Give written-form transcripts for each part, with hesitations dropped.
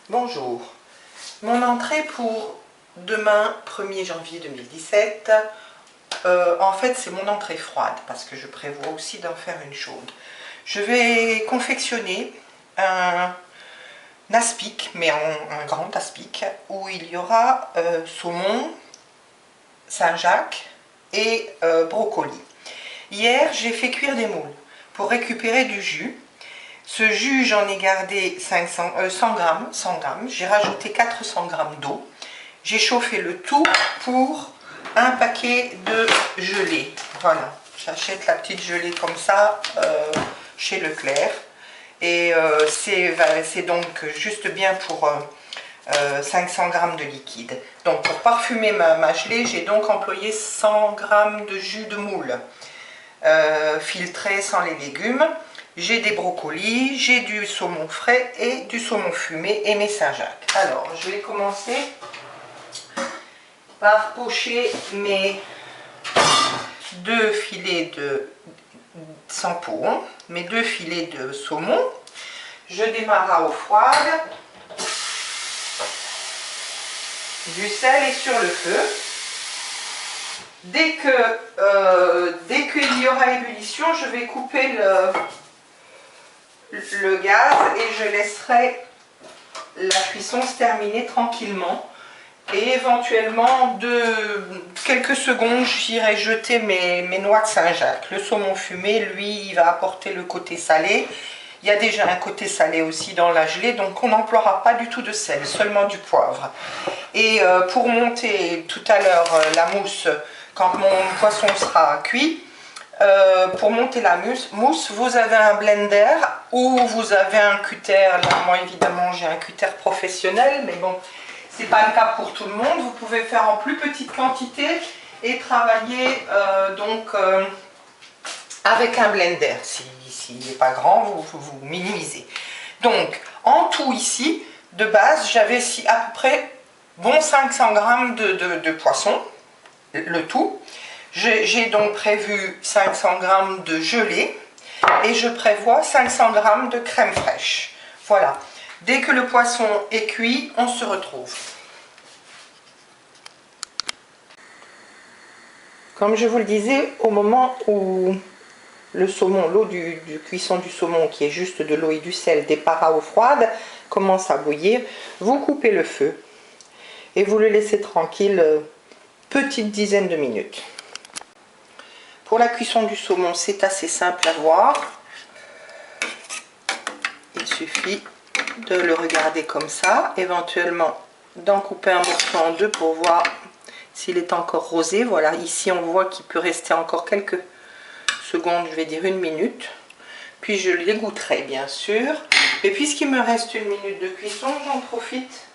Bonjour. Mon entrée pour demain, 1er janvier 2017, en fait c'est mon entrée froide parce que je prévois aussi d'en faire une chaude. Je vais confectionner un aspic, mais un grand aspic, où il y aura saumon, Saint-Jacques et brocoli. Hier, j'ai fait cuire des moules pour récupérer du jus. Ce jus, j'en ai gardé 100 grammes. J'ai rajouté 400 grammes d'eau. J'ai chauffé le tout pour un paquet de gelée. Voilà, j'achète la petite gelée comme ça chez Leclerc. Et c'est donc juste bien pour 500 grammes de liquide. Donc pour parfumer ma gelée, j'ai donc employé 100 grammes de jus de moule filtré sans les légumes. J'ai des brocolis, j'ai du saumon frais et du saumon fumé et mes Saint-Jacques. Alors, je vais commencer par pocher mes deux filets de sans peau, mes deux filets de saumon. Je démarre à eau froide. Du sel est sur le feu. Dès qu'il y aura ébullition, je vais couper le gaz et je laisserai la cuisson se terminer tranquillement. Et éventuellement, de quelques secondes, j'irai jeter mes noix de Saint-Jacques. Le saumon fumé, lui, il va apporter le côté salé. Il y a déjà un côté salé aussi dans la gelée, donc on n'emploiera pas du tout de sel, seulement du poivre. Et pour monter tout à l'heure la mousse, quand mon poisson sera cuit, pour monter la mousse, vous avez un blender ou vous avez un cutter. Là, moi évidemment j'ai un cutter professionnel, mais bon, c'est pas le cas pour tout le monde. Vous pouvez faire en plus petite quantité et travailler avec un blender. S'il n'est pas grand, vous minimisez. Donc en tout ici, de base, j'avais à peu près 500 grammes de poisson, le tout. J'ai donc prévu 500 grammes de gelée et je prévois 500 grammes de crème fraîche. Voilà. Dès que le poisson est cuit, on se retrouve. Comme je vous le disais, au moment où le saumon, l'eau du cuisson du saumon, qui est juste de l'eau et du sel, départ à eau froide, commence à bouillir, vous coupez le feu et vous le laissez tranquille petite dizaine de minutes. Pour la cuisson du saumon, c'est assez simple à voir. Il suffit de le regarder comme ça, éventuellement d'en couper un morceau en deux pour voir s'il est encore rosé. Voilà, ici on voit qu'il peut rester encore quelques secondes, je vais dire 1 minute. Puis je l'égouttrai bien sûr. Et puisqu'il me reste 1 minute de cuisson, j'en profite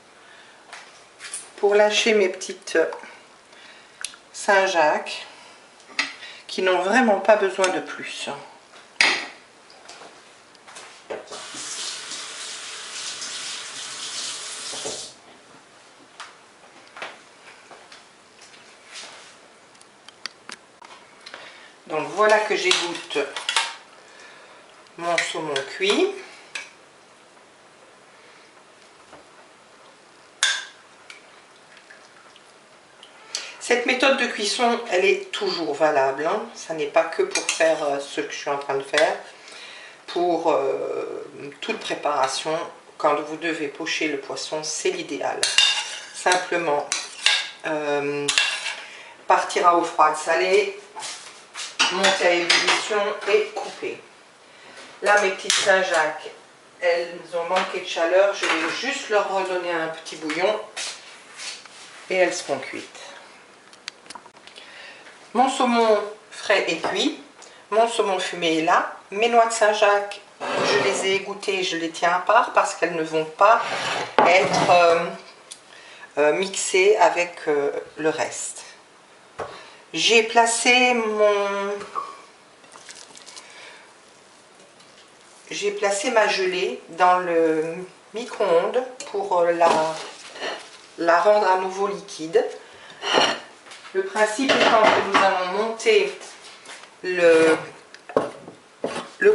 pour lâcher mes petites Saint-Jacques qui n'ont vraiment pas besoin de plus. Donc voilà que j'égoutte mon saumon cuit. Cette méthode de cuisson, elle est toujours valable. Hein. Ça n'est pas que pour faire ce que je suis en train de faire. Pour toute préparation, quand vous devez pocher le poisson, c'est l'idéal. Simplement, partir à eau froide salée, monter à ébullition et couper. Là, mes petites Saint-Jacques, elles ont manqué de chaleur. Je vais juste leur redonner un petit bouillon et elles seront cuites. Mon saumon frais est cuit, mon saumon fumé est là, mes noix de Saint-Jacques, je les ai égouttées, je les tiens à part parce qu'elles ne vont pas être mixées avec le reste. J'ai placé ma gelée dans le micro-ondes pour la rendre à nouveau liquide. Le principe étant que nous allons monter le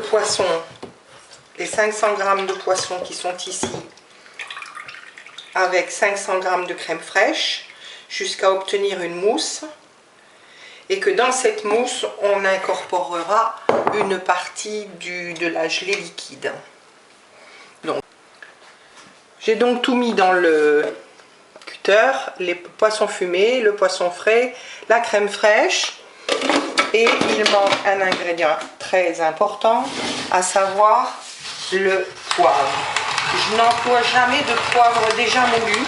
poisson, les 500 grammes de poisson qui sont ici, avec 500 g de crème fraîche jusqu'à obtenir une mousse, et que dans cette mousse, on incorporera une partie de la gelée liquide. J'ai donc tout mis dans le cutter, les poissons fumés, le poisson frais, la crème fraîche, et il manque un ingrédient très important, à savoir le poivre. Je n'emploie jamais de poivre déjà moulu,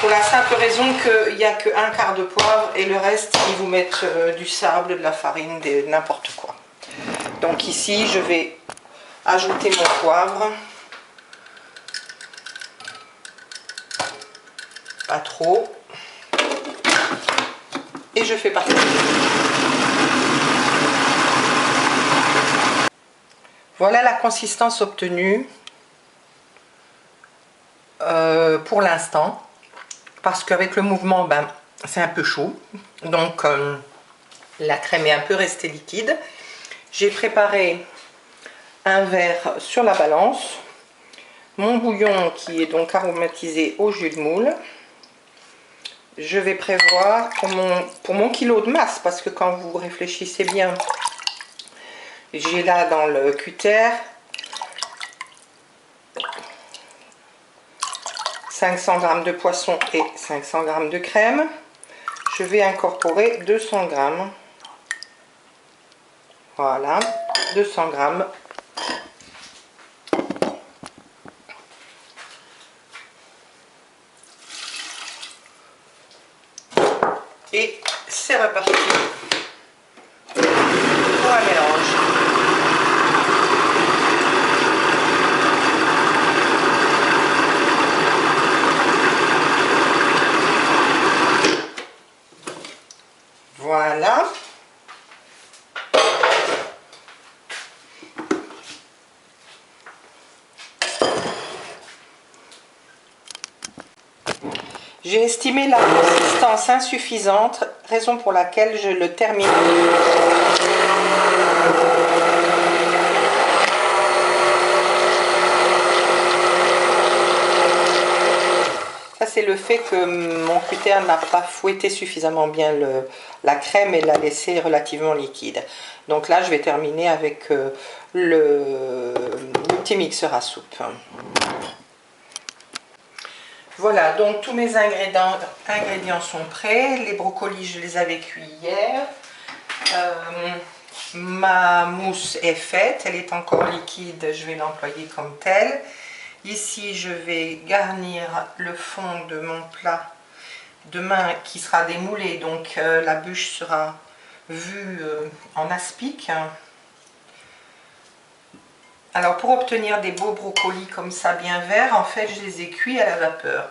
pour la simple raison qu'il n'y a qu'un quart de poivre et le reste, ils vous mettent du sable, de la farine, n'importe quoi. Donc ici, je vais ajouter mon poivre. Pas trop. Et je fais partir. Voilà la consistance obtenue pour l'instant. Parce qu'avec le mouvement, ben, c'est un peu chaud. Donc la crème est un peu restée liquide. J'ai préparé un verre sur la balance. Mon bouillon qui est donc aromatisé au jus de moule. Je vais prévoir pour mon kilo de masse, parce que quand vous réfléchissez bien, j'ai là dans le cutter 500 g de poisson et 500 g de crème. Je vais incorporer 200 g. Voilà, 200 g. Et c'est reparti pour un mélange. Voilà. J'ai estimé la consistance insuffisante, raison pour laquelle je le termine. Ça, c'est le fait que mon cutter n'a pas fouetté suffisamment bien la crème et l'a laissé relativement liquide. Donc là, je vais terminer avec le multimixeur à soupe. Voilà, donc tous mes ingrédients sont prêts. Les brocolis, je les avais cuits hier. Ma mousse est faite, elle est encore liquide, je vais l'employer comme telle. Ici, je vais garnir le fond de mon plat demain qui sera démoulé, donc la bûche sera vue en aspic. Alors pour obtenir des beaux brocolis comme ça bien verts, en fait je les ai cuits à la vapeur.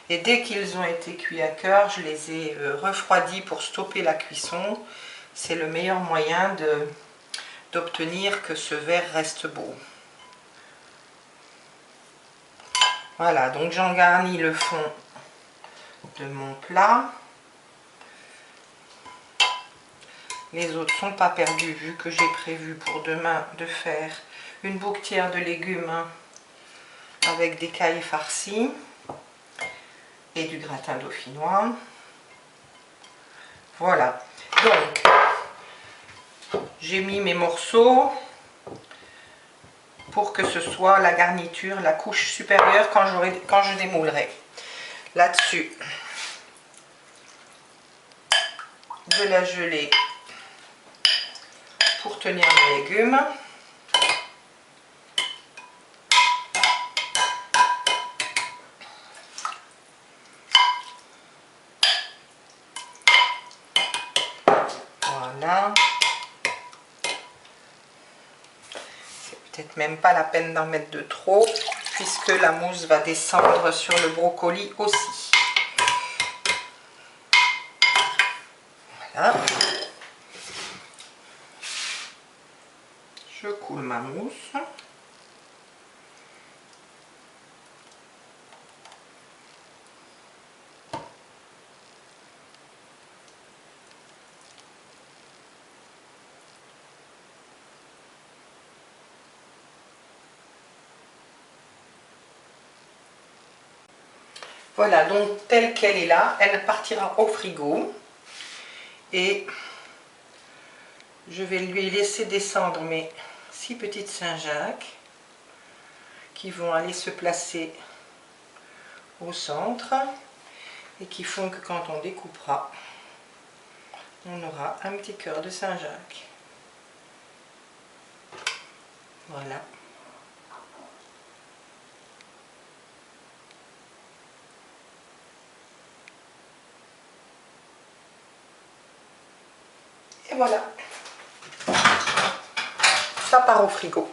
Et dès qu'ils ont été cuits à cœur, je les ai refroidis pour stopper la cuisson. C'est le meilleur moyen d'obtenir que ce vert reste beau. Voilà, donc j'en garnis le fond de mon plat. Les autres ne sont pas perdus vu que j'ai prévu pour demain de faire une bouquetière de légumes avec des cailles farcies et du gratin dauphinois. Voilà, donc j'ai mis mes morceaux pour que ce soit la garniture, la couche supérieure quand je démoulerai. Là-dessus, de la gelée pour tenir mes légumes. Voilà. C'est peut-être même pas la peine d'en mettre de trop, puisque la mousse va descendre sur le brocoli aussi. Voilà. Je coule ma mousse. Voilà, donc telle qu'elle est là, elle partira au frigo. Et je vais lui laisser descendre mes 6 petites Saint-Jacques qui vont aller se placer au centre et qui font que quand on découpera, on aura un petit cœur de Saint-Jacques. Voilà. Et voilà. Ça part au frigo.